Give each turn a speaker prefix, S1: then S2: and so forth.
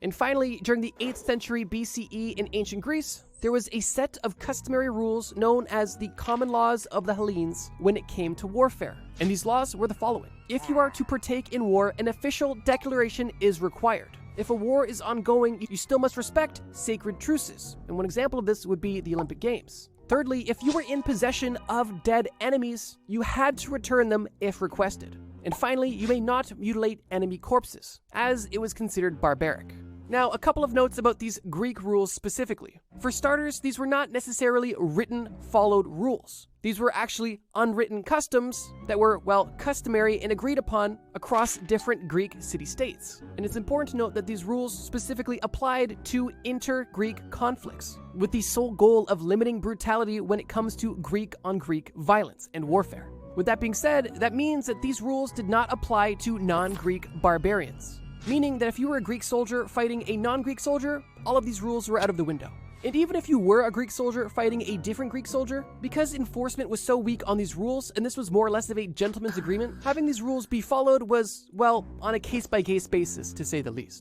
S1: And finally, during the 8th century BCE in ancient Greece, there was a set of customary rules known as the common laws of the Hellenes when it came to warfare. And these laws were the following. If you are to partake in war, an official declaration is required. If a war is ongoing, you still must respect sacred truces. And one example of this would be the Olympic Games. Thirdly, if you were in possession of dead enemies, you had to return them if requested. And finally, you may not mutilate enemy corpses, as it was considered barbaric. Now, a couple of notes about these Greek rules specifically. For starters, these were not necessarily written, followed rules. These were actually unwritten customs that were, well, customary and agreed upon across different Greek city-states. And it's important to note that these rules specifically applied to inter-Greek conflicts, with the sole goal of limiting brutality when it comes to Greek-on-Greek violence and warfare. With that being said, that means that these rules did not apply to non-Greek barbarians. Meaning that if you were a Greek soldier fighting a non-Greek soldier, all of these rules were out of the window. And even if you were a Greek soldier fighting a different Greek soldier, because enforcement was so weak on these rules, and this was more or less of a gentleman's agreement, having these rules be followed was, well, on a case-by-case basis, to say the least.